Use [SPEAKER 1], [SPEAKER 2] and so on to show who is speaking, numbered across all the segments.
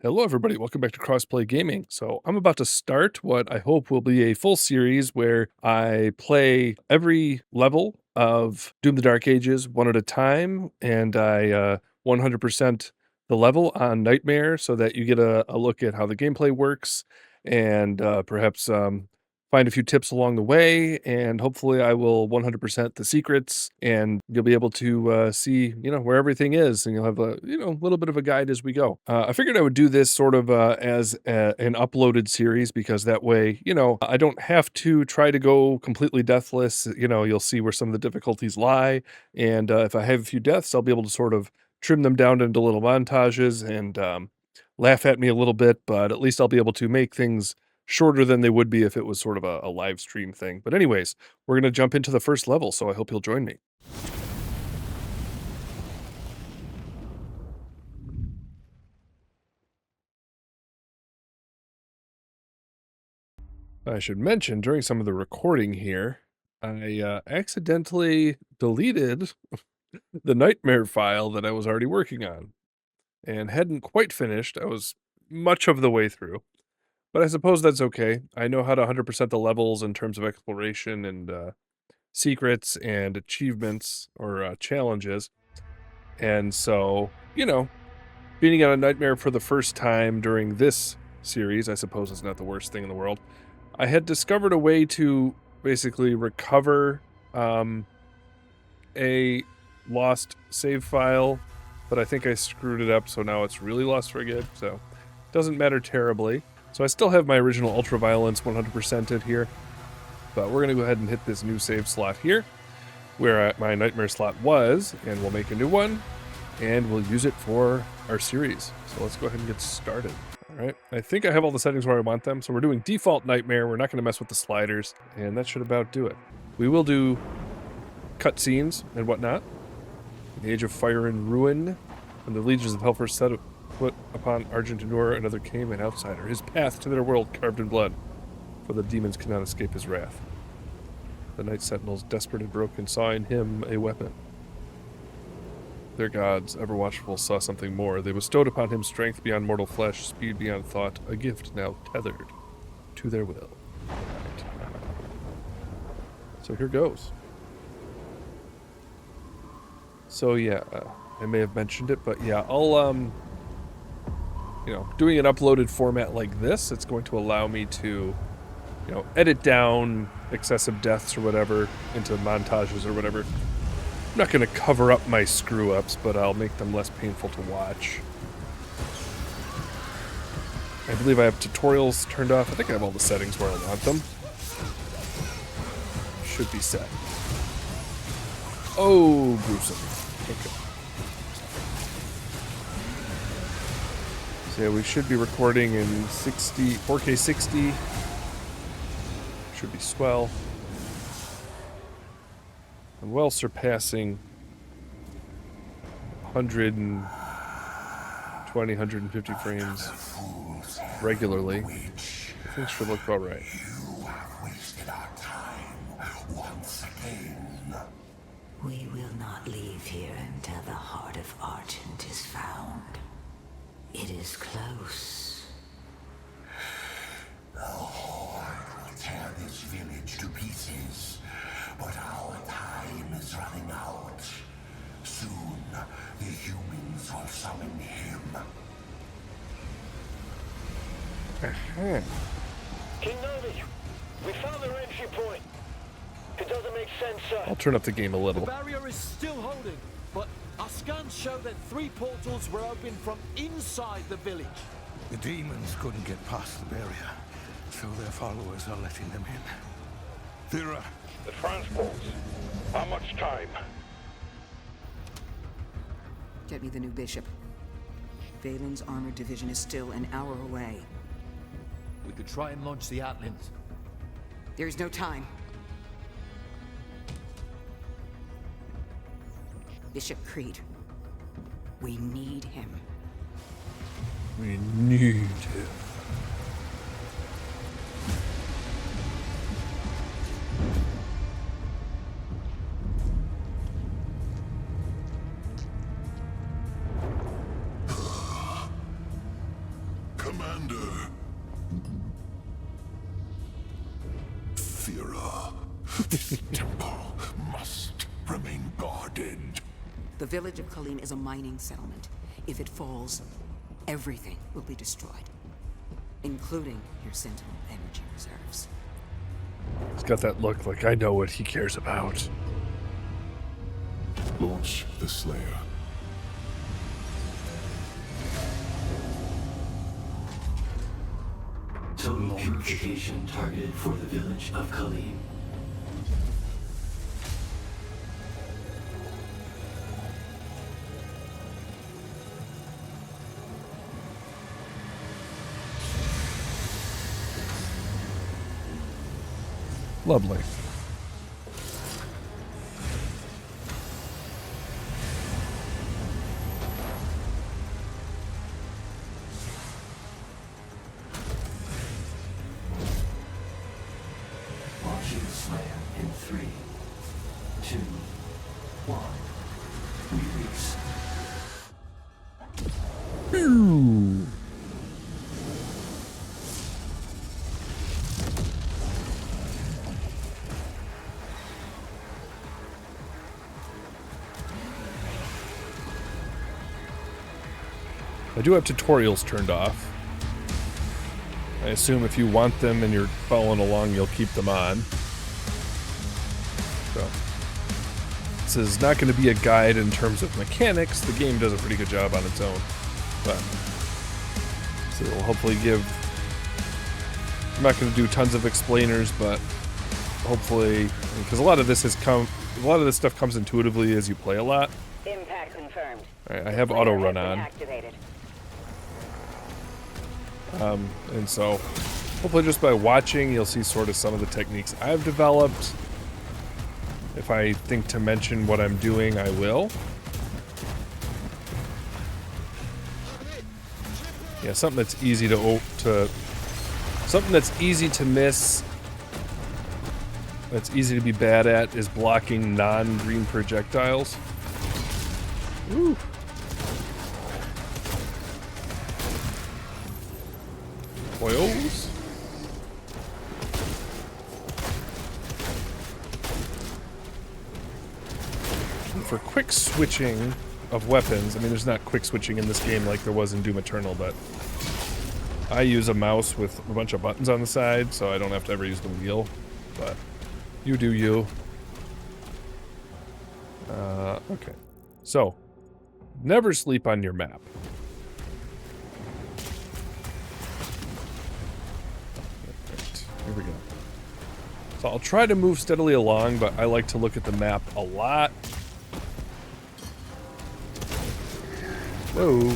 [SPEAKER 1] Hello, everybody. Welcome back to Crossplay Gaming. So, I'm about to start what I hope will be a full series where I play every level of Doom the Dark Ages one at a time, and I 100% the level on Nightmare so that you get a look at how the gameplay works and perhaps find a few tips along the way. And hopefully, I will 100% the secrets, and you'll be able to see, where everything is, and you'll have a, little bit of a guide as we go. I figured I would do this sort of as an uploaded series because that way, I don't have to try to go completely deathless. You'll see where some of the difficulties lie, and if I have a few deaths, I'll be able to sort of trim them down into little montages and laugh at me a little bit, but at least I'll be able to make things shorter than they would be if it was sort of a live stream thing. But anyways, we're going to jump into the first level, so I hope you'll join me. I should mention, during some of the recording here, I accidentally deleted the nightmare file that I was already working on and hadn't quite finished. I was much of the way through, but I suppose that's okay. I know how to 100% the levels in terms of exploration and secrets and achievements or challenges. And so, beating on a nightmare for the first time during this series, I suppose is not the worst thing in the world. I had discovered a way to basically recover a lost save file, but I think I screwed it up, so now it's really lost for good, so it doesn't matter terribly. So I still have my original Ultraviolence 100%ed here, but we're going to go ahead and hit this new save slot here, where my nightmare slot was, and we'll make a new one, and we'll use it for our series. So let's go ahead and get started. All right, I think I have all the settings where I want them. So we're doing default nightmare. We're not going to mess with the sliders, and that should about do it. We will do cutscenes and whatnot. In the Age of Fire and Ruin, when the legions of Hell first set foot upon Argentinor, another came, an outsider, his path to their world carved in blood, for the demons cannot escape his wrath. The Night Sentinels, desperate and broken, saw in him a weapon. Their gods, ever watchful, saw something more. They bestowed upon him strength beyond mortal flesh, speed beyond thought, a gift now tethered to their will. Right. So here goes. So yeah, I may have mentioned it, but yeah, I'll, doing an uploaded format like this, it's going to allow me to, edit down excessive deaths or whatever into montages or whatever. I'm not going to cover up my screw-ups, but I'll make them less painful to watch. I believe I have tutorials turned off. I think I have all the settings where I want them. Should be set. Oh, gruesome. Okay. So yeah, we should be recording in 4K 60. Should be swell. And well surpassing 120, 150 frames regularly. Things should look about right.
[SPEAKER 2] You have wasted our time once again.
[SPEAKER 3] We will not leave here until the heart of Argent is found. It is close.
[SPEAKER 2] The Horde will tear this village to pieces, but our time is running out. Soon, the humans will summon him.
[SPEAKER 4] King Novi, we found their entry point. It doesn't make sense, sir.
[SPEAKER 1] I'll turn up the game a little.
[SPEAKER 5] The barrier is still holding, but our scans show that 3 portals were opened from inside the village.
[SPEAKER 6] The demons couldn't get past the barrier, so their followers are letting them in. They're
[SPEAKER 4] The transports. How much time?
[SPEAKER 7] Get me the new bishop. Valen's armored division is still an hour away.
[SPEAKER 5] We could try and launch the Outlands.
[SPEAKER 7] There's no time. Bishop Creed. We need him.
[SPEAKER 1] We need him.
[SPEAKER 2] Commander. Thera, this temple must remain guarded.
[SPEAKER 7] The village of Khalim is a mining settlement. If it falls, everything will be destroyed, including your Sentinel energy reserves.
[SPEAKER 1] He's got that look like I know what he cares about.
[SPEAKER 2] Launch the Slayer.
[SPEAKER 8] Total purification targeted for the village of Khalim.
[SPEAKER 1] Lovely.
[SPEAKER 8] Launching the Slayer in 3, 2, 1. Release.
[SPEAKER 1] I do have tutorials turned off. I assume if you want them and you're following along, you'll keep them on. So, this is not going to be a guide in terms of mechanics. The game does a pretty good job on its own. But, so it'll hopefully give... I'm not going to do tons of explainers, but hopefully... Because a lot of this stuff comes intuitively as you play a lot.
[SPEAKER 9] Impact confirmed.
[SPEAKER 1] Alright, I have auto run on.
[SPEAKER 9] Activated.
[SPEAKER 1] And so, hopefully just by watching, you'll see sort of some of the techniques I've developed. If I think to mention what I'm doing, I will. Yeah, something that's easy something that's easy to miss, that's easy to be bad at, is blocking non-green projectiles. Ooh. Oils. And for quick switching of weapons, I mean, there's not quick switching in this game like there was in Doom Eternal, but I use a mouse with a bunch of buttons on the side, so I don't have to ever use the wheel. But you do you. Okay. So, never sleep on your map. Here we go. So I'll try to move steadily along, but I like to look at the map a lot. Whoa.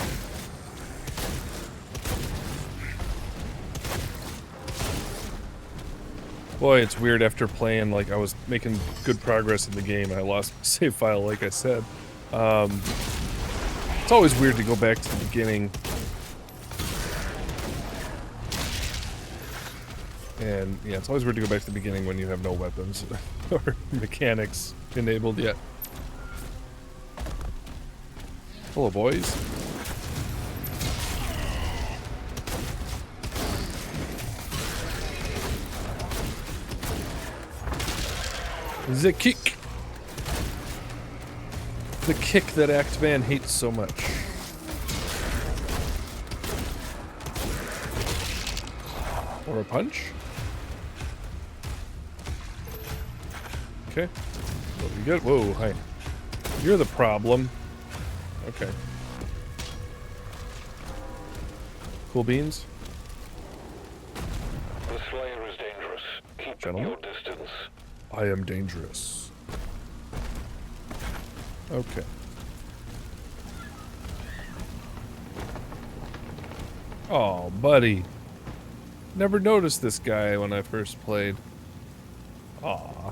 [SPEAKER 1] Boy, it's weird after playing, like, I was making good progress in the game and I lost my save file, like I said. It's always weird to go back to the beginning. And, yeah, it's always weird to go back to the beginning when you have no weapons or mechanics enabled yet. Hello, boys. The kick. The kick that Act-Man hates so much. Or a punch? Okay. What we good? Whoa, hi. You're the problem. Okay. Cool beans.
[SPEAKER 4] The Slayer is dangerous. Keep
[SPEAKER 1] Gentlemen?
[SPEAKER 4] your distance.
[SPEAKER 1] I am dangerous. Okay. Oh, buddy. Never noticed this guy when I first played. Aw.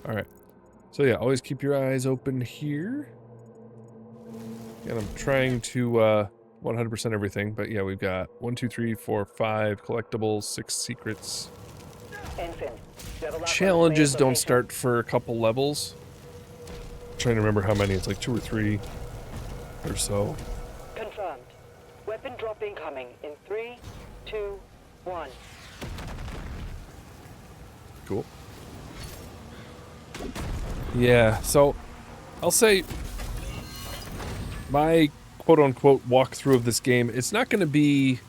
[SPEAKER 1] Alright. So yeah, always keep your eyes open here. And I'm trying to 100% everything, but yeah, we've got 1, 2, 3, 4, 5 collectibles, 6 secrets.
[SPEAKER 9] Ensign, double up
[SPEAKER 1] Challenges
[SPEAKER 9] on the
[SPEAKER 1] don't
[SPEAKER 9] Slayer
[SPEAKER 1] start for a couple levels. I'm trying to remember how many, it's like 2 or 3. or so.
[SPEAKER 9] Confirmed. Weapon drop incoming in 3, 2, 1.
[SPEAKER 1] Cool. Yeah, so I'll say my quote-unquote walkthrough of this game, it's not going to be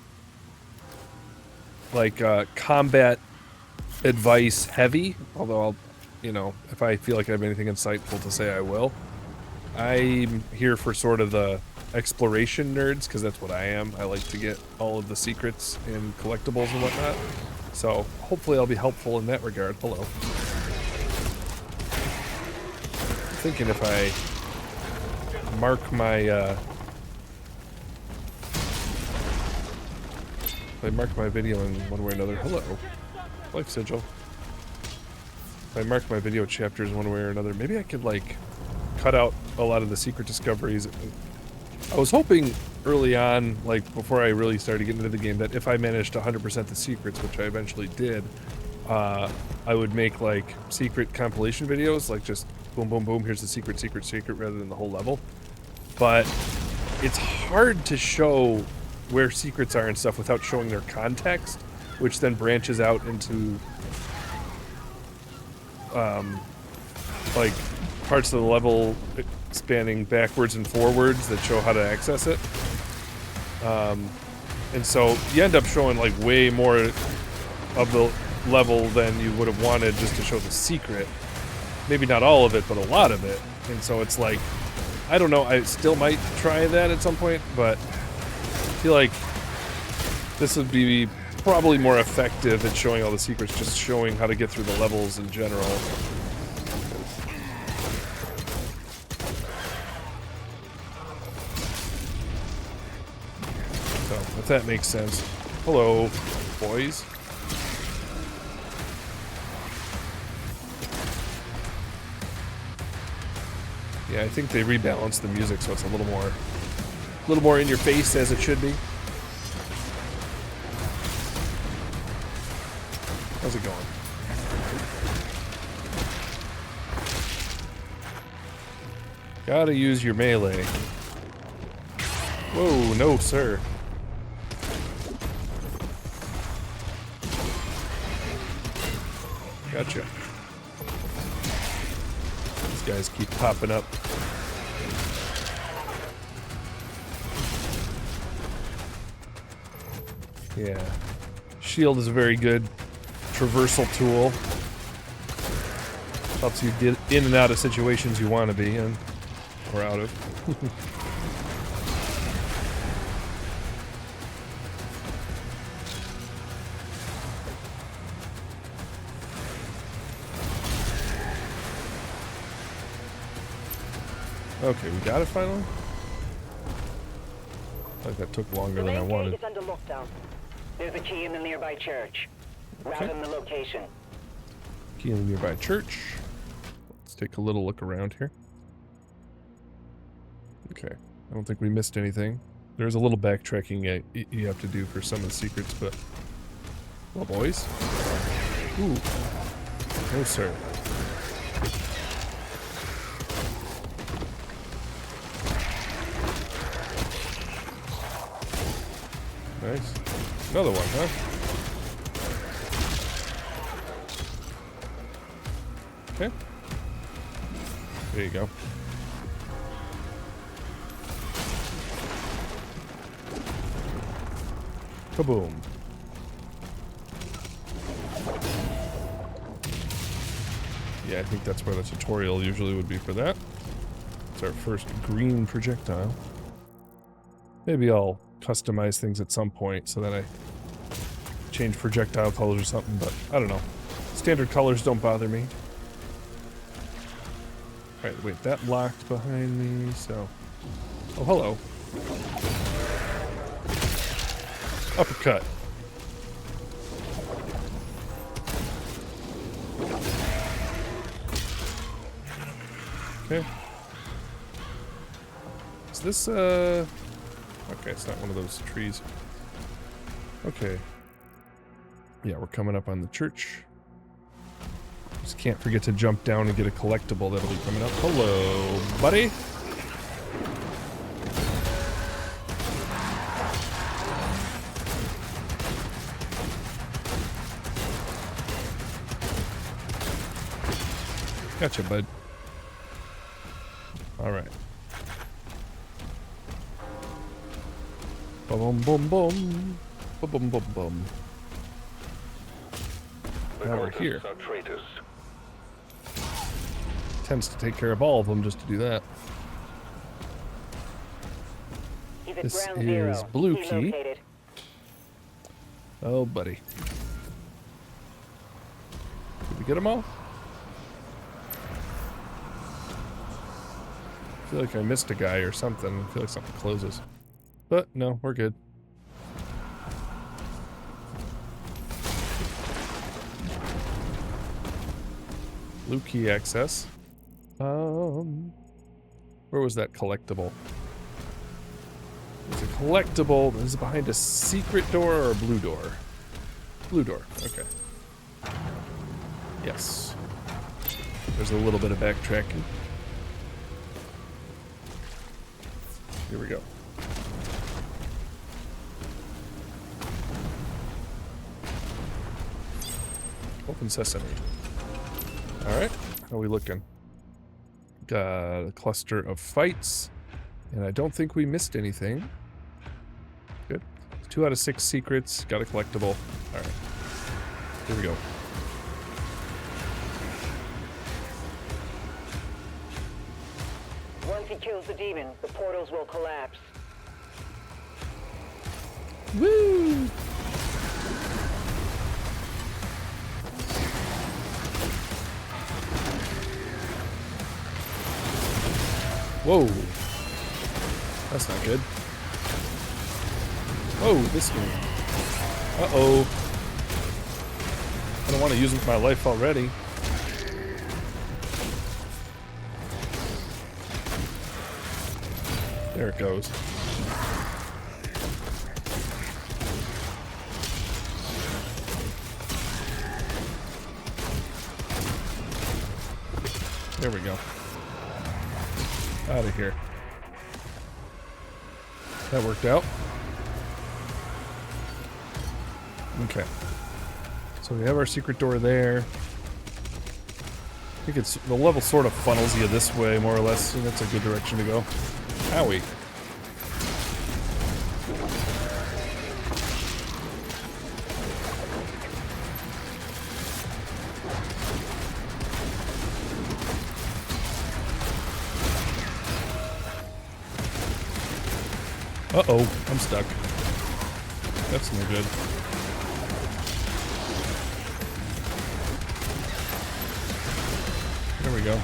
[SPEAKER 1] like combat advice heavy, although I'll, you know, if I feel like I have anything insightful to say, I will. I'm here for sort of the exploration nerds, because that's what I am. I like to get all of the secrets and collectibles and whatnot. So hopefully I'll be helpful in that regard. Hello. I'm thinking if I mark my video in one way or another. Hello. Life sigil. If I mark my video chapters one way or another, maybe I could like cut out a lot of the secret discoveries. I was hoping early on, like before I really started getting into the game, that if I managed to 100% the secrets, which I eventually did, I would make like secret compilation videos, like just boom, boom, boom, here's the secret, secret, secret, rather than the whole level. But it's hard to show where secrets are and stuff without showing their context, which then branches out into like parts of the level spanning backwards and forwards that show how to access it. And so you end up showing like way more of the level than you would have wanted just to show the secret. Maybe not all of it, but a lot of it. And so it's like, I don't know, I still might try that at some point, but I feel like this would be probably more effective at showing all the secrets, just showing how to get through the levels in general. So, if that makes sense. Hello, boys. Yeah, I think they rebalanced the music so it's a little more in your face, as it should be. How's it going? Gotta use your melee. Whoa, no sir. Gotcha. These guys keep popping up. Yeah. Shield is a very good traversal tool. Helps you get in and out of situations you want to be in. Or out of. Okay, we got it finally? I think that took longer than I wanted.
[SPEAKER 9] The main gate is under lockdown. There's a key in the nearby church. Route in the location.
[SPEAKER 1] Key in the nearby church. Let's take a little look around here. Okay, I don't think we missed anything. There's a little backtracking you have to do for some of the secrets, but... Well, boys. Ooh. No, sir. Nice. Another one, huh? Okay. There you go. Kaboom. Yeah, I think that's where the tutorial usually would be for that. It's our first green projectile. Maybe I'll customize things at some point so that I change projectile colors or something, but I don't know. Standard colors don't bother me. Alright, wait, that locked behind me, so... Oh, hello. Uppercut. Okay. Is this, okay, it's not one of those trees. Okay. Yeah, we're coming up on the church. Just can't forget to jump down and get a collectible that'll be coming up. Hello, buddy. Gotcha, bud. Alright. Boom, boom, boom. Boom, boom, boom, boom. Now we're here. Tends to take care of all of them just to do that.
[SPEAKER 9] He's at
[SPEAKER 1] This
[SPEAKER 9] ground
[SPEAKER 1] is
[SPEAKER 9] zero.
[SPEAKER 1] blue
[SPEAKER 9] Key
[SPEAKER 1] key.
[SPEAKER 9] located.
[SPEAKER 1] Oh, buddy. Did we get them all? I feel like I missed a guy or something. I feel like something closes. But no, we're good. Blue key access. Where was that collectible? It's a collectible. Is it behind a secret door or a blue door? Blue door. Okay. Yes. There's a little bit of backtracking. Here we go. Open sesame. Alright, how are we looking? Got a cluster of fights, and I don't think we missed anything. Good. 2 out of 6 secrets, got a collectible. Alright, here we go.
[SPEAKER 9] Once he kills the demon, the portals will collapse.
[SPEAKER 1] Woo! Whoa. That's not good. Oh, this one. Uh-oh. I don't want to use my life already. There it goes. There we go. Out of here. That worked out. Okay. So we have our secret door there. I think it's the level sort of funnels you this way, more or less, and that's a good direction to go. Owie. Uh-oh, I'm stuck. That's no good. There we go.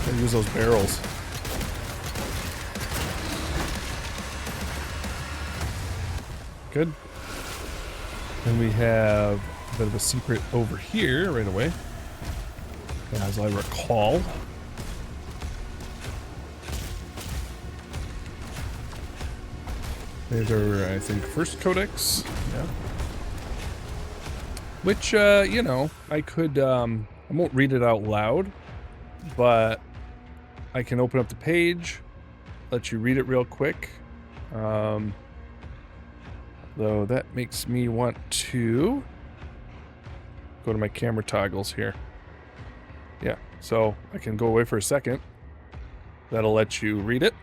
[SPEAKER 1] Gotta use those barrels. Good. And we have a bit of a secret over here right away, as I recall. These are, I think, first codex. Yeah. Which, you know, I could, I won't read it out loud, but I can open up the page, let you read it real quick. Though that makes me want to go to my camera toggles here. Yeah, so I can go away for a second. That'll let you read it.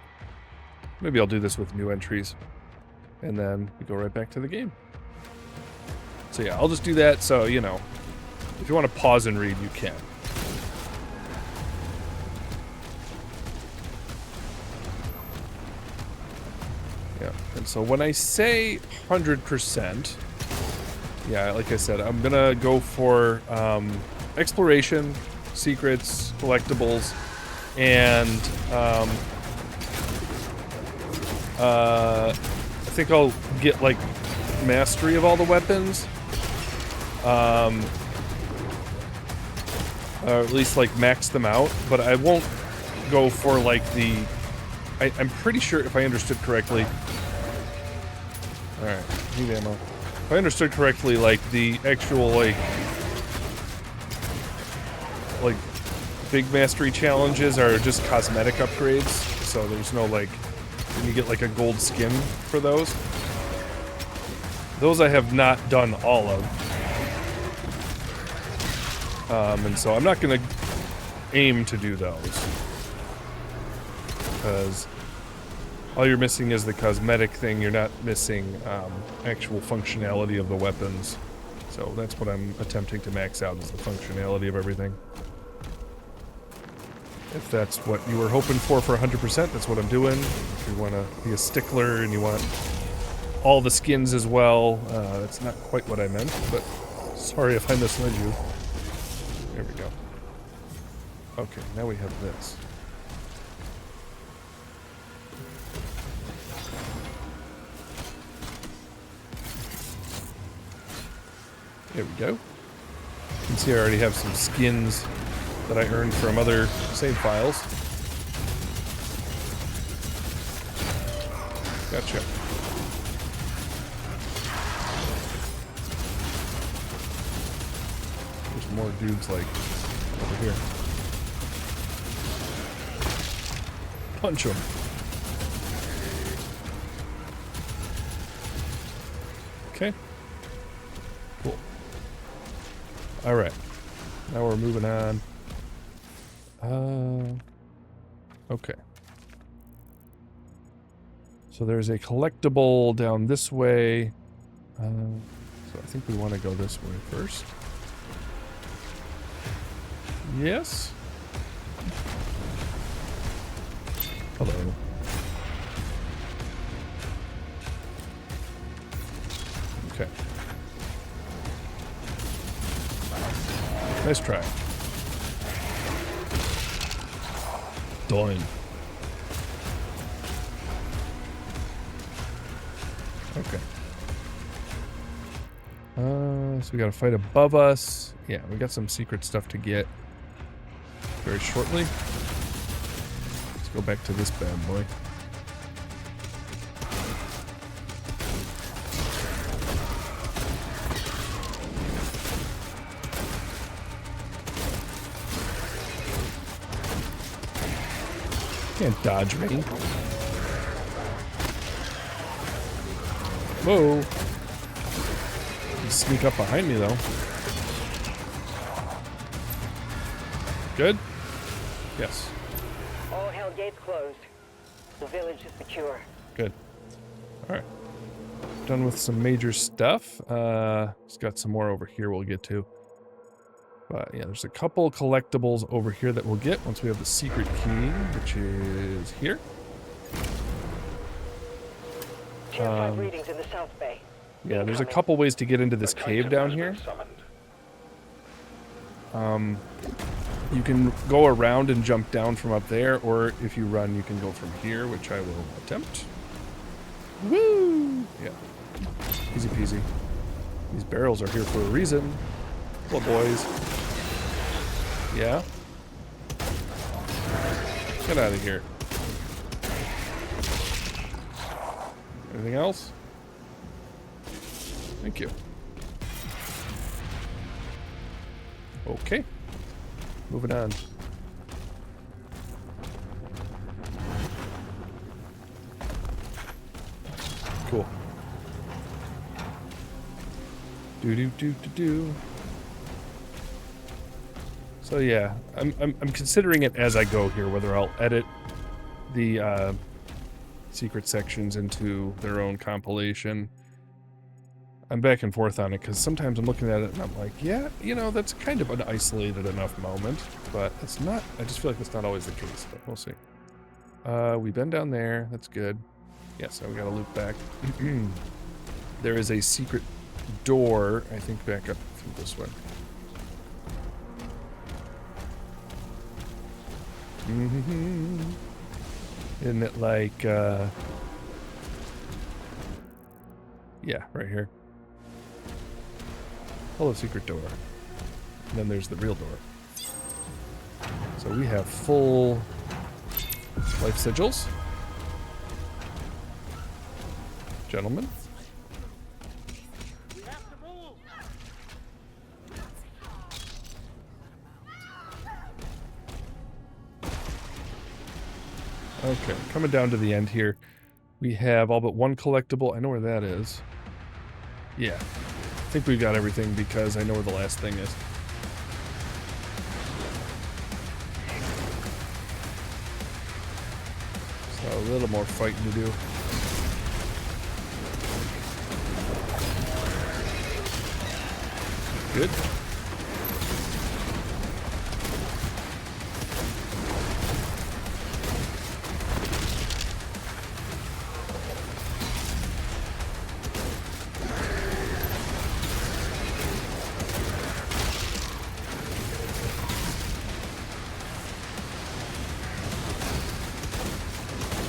[SPEAKER 1] Maybe I'll do this with new entries. And then we go right back to the game. So yeah, I'll just do that so, you know, if you want to pause and read, you can. Yeah, and so when I say 100%, yeah, like I said, I'm gonna go for exploration, secrets, collectibles, and I think I'll get like mastery of all the weapons, or at least like max them out, but I won't go for like the I'm pretty sure if I understood correctly, alright, need ammo. If I understood correctly, like the actual like big mastery challenges are just cosmetic upgrades, so there's no like you get like a gold skin for those. Those I have not done all of. And so I'm not gonna aim to do those. Because all you're missing is the cosmetic thing. You're not missing actual functionality of the weapons. So that's what I'm attempting to max out, is the functionality of everything. If that's what you were hoping for 100%, that's what I'm doing. If you want to be a stickler and you want all the skins as well, that's not quite what I meant, but sorry if I misled you. There we go. Okay, now we have this. There we go. You can see I already have some skins that I earned from other save files. Gotcha. There's more dudes like over here. Punch them. Okay. Cool. Alright. Now we're moving on. Okay. So there's a collectible down this way. So I think we want to go this way first. Yes. Hello. Okay. Nice try. Done. Okay. So we gotta fight above us. Yeah, we got some secret stuff to get very shortly. Let's go back to this bad boy. Can't dodge me. Whoa. You sneak up behind me, though. Good? Yes.
[SPEAKER 9] All hell gates closed. The village is secure.
[SPEAKER 1] Good. Alright. Done with some major stuff. It's got some more over here we'll get to. But yeah, there's a couple collectibles over here that we'll get once we have the secret key, which is here.
[SPEAKER 9] Tier 5 readings in the South Bay.
[SPEAKER 1] Yeah, there's a couple ways to get into this cave down here. You can go around and jump down from up there, or if you run, you can go from here, which I will attempt. Woo! Yeah. Easy peasy. These barrels are here for a reason. Hello, boys. Yeah? Get out of here. Anything else? Thank you. Okay. Moving on. Cool. Do. So yeah, I'm considering it as I go here, whether I'll edit the secret sections into their own compilation. I'm back and forth on it because sometimes I'm looking at it and I'm like, yeah, you know, that's kind of an isolated enough moment, but it's not. I just feel like that's not always the case, but we'll see. We've been down there. That's good. Yes, we gotta loop back. There is a secret door, I think, back up through this way. Isn't it like, yeah, right here. Hello, secret door. And then there's the real door. So we have full life sigils. Gentlemen. Okay, coming down to the end here. We have all but one collectible. I know where that is. Yeah. I think we've got everything because I know where the last thing is. A little more fighting to do. Good.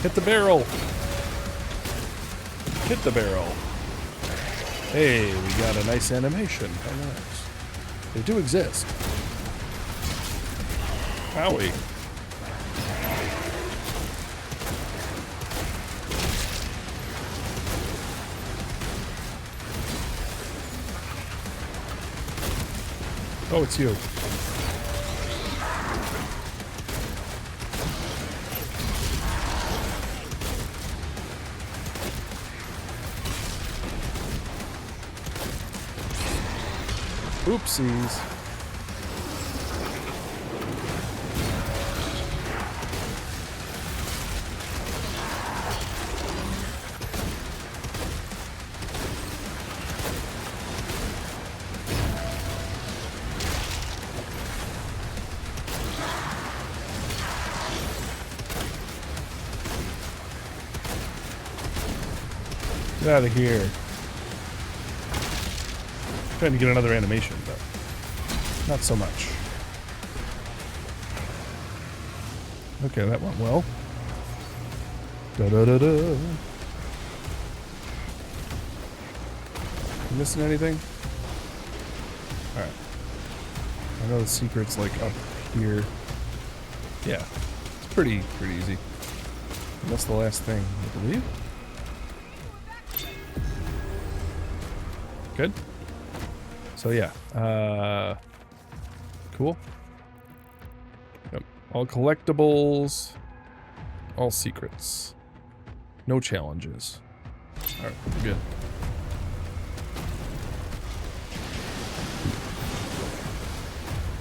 [SPEAKER 1] Hit the barrel. Hit the barrel. Hey, we got a nice animation. How nice. They do exist. Howie. Oh, it's you. Oopsies. Get out of here. Trying to get another animation, but not so much. Okay, that went well. Da-da-da-da. Missing anything? Alright. I know the secret's like up here. Yeah. It's pretty easy. And that's the last thing, I believe. Good. So yeah, cool. Yep. All collectibles, all secrets, no challenges. All right, we're good.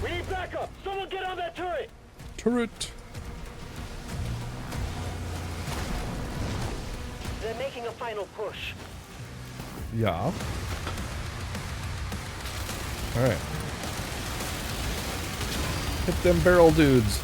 [SPEAKER 4] We need backup! Someone get on that turret!
[SPEAKER 1] Turret.
[SPEAKER 9] They're making a final push.
[SPEAKER 1] Yeah. All right. Hit them barrel dudes.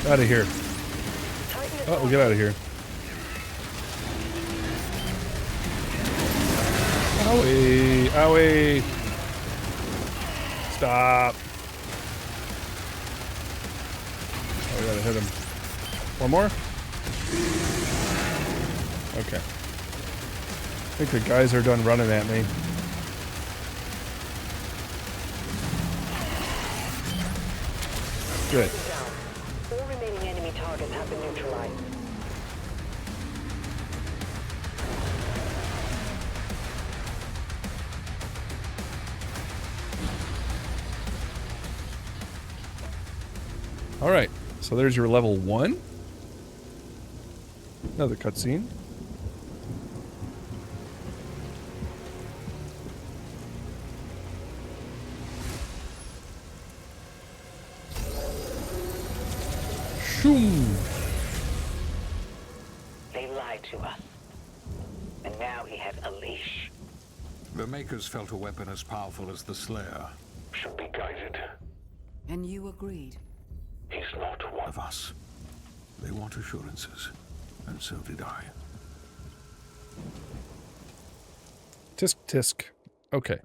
[SPEAKER 1] Out of here. Oh, get out of here. Owie, owie. Stop. Oh, we gotta hit him. One more? Okay. I think the guys are done running at me. Good.
[SPEAKER 9] All remaining enemy targets have been neutralized.
[SPEAKER 1] Alright, so there's your level 1. Another cutscene. Shoom!
[SPEAKER 3] They lied to us. And now he has a leash.
[SPEAKER 6] The Makers felt a weapon as powerful as the Slayer.
[SPEAKER 2] Should be guided.
[SPEAKER 7] And you agreed.
[SPEAKER 2] He's not one
[SPEAKER 6] Of us. They want assurances. And so did I.
[SPEAKER 1] Tisk tisk. Okay.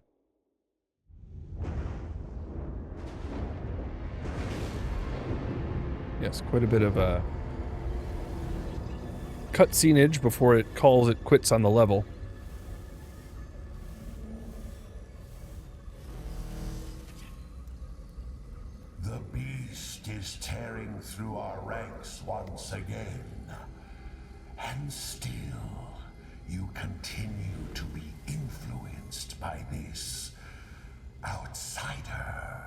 [SPEAKER 1] Yes, quite a bit of cutscenage before it calls it quits on the level.
[SPEAKER 2] The beast is tearing through our ranks once again. And still, you continue to be influenced by this outsider.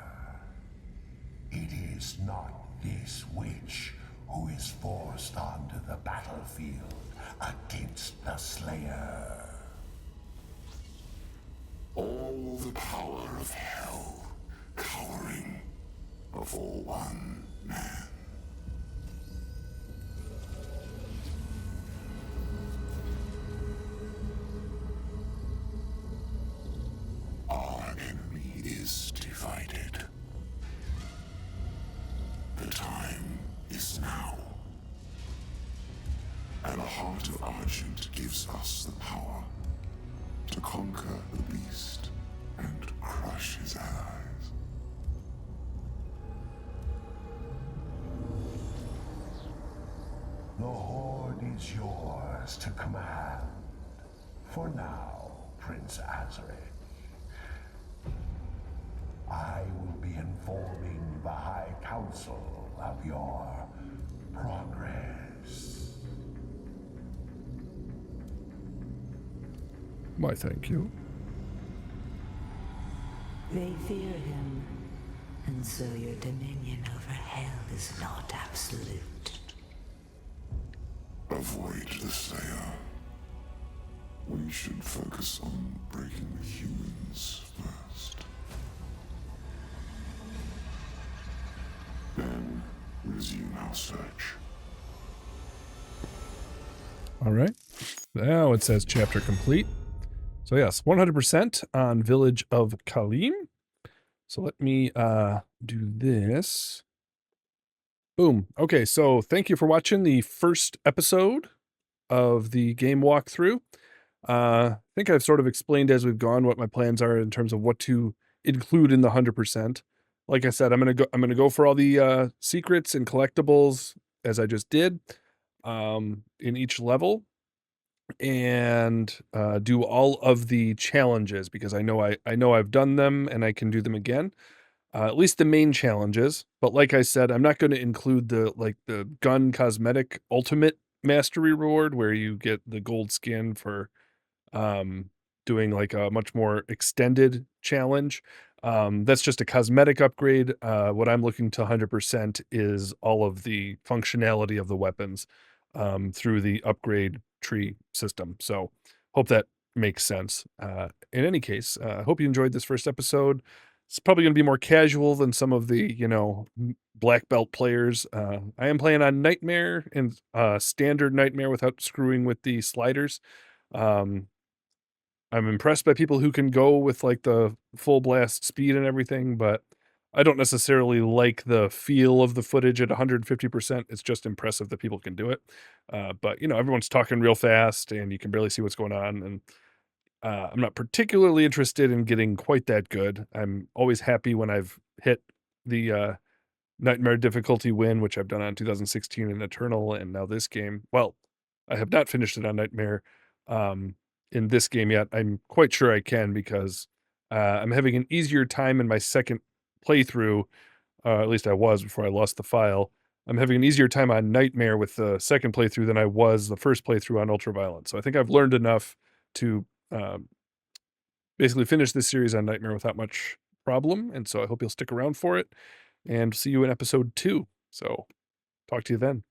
[SPEAKER 2] It is not this witch who is forced onto the battlefield against the Slayer. All the power of hell cowering before one man. Our enemy is divided. The time is now. And the heart of Argent gives us the power to conquer the beast and crush his allies. The Horde is yours to command. For now, Prince Azareth. I will be informing the High Council of your progress.
[SPEAKER 1] Why, thank you.
[SPEAKER 3] They fear him, and so your dominion over hell is not absolute.
[SPEAKER 2] Avoid the Slayer. We should focus on breaking the humans first. Then resume our search.
[SPEAKER 1] All right. Now it says chapter complete. So yes, 100% on Village of Khalim. So let me do this. Boom. Okay, so thank you for watching the first episode of the game walkthrough. I think I've sort of explained as we've gone what my plans are in terms of what to include in the 100%. Like I said, I'm gonna go for all the secrets and collectibles as I just did in each level, and do all of the challenges because I know I've done them and I can do them again. At least the main challenges. But like I said, I'm not going to include the gun cosmetic ultimate mastery reward where you get the gold skin for doing like a much more extended challenge. That's just a cosmetic upgrade. What I'm looking to 100% is all of the functionality of the weapons through the upgrade tree system. So hope that makes sense. In any case, I hope you enjoyed this first episode. It's probably going to be more casual than some of the, black belt players. I am playing on Nightmare and standard Nightmare without screwing with the sliders. I'm impressed by people who can go with like the full blast speed and everything, but I don't necessarily like the feel of the footage at 150%. It's just impressive that people can do it. But everyone's talking real fast and you can barely see what's going on. And I'm not particularly interested in getting quite that good. I'm always happy when I've hit the Nightmare difficulty win, which I've done on 2016 and Eternal, and now this game. Well, I have not finished it on Nightmare in this game yet. I'm quite sure I can because I'm having an easier time in my second playthrough. At least I was before I lost the file. I'm having an easier time on Nightmare with the second playthrough than I was the first playthrough on Ultraviolence. So I think I've learned enough to basically finish this series on Nightmare without much problem. And so I hope you'll stick around for it and see you in episode 2. So talk to you then.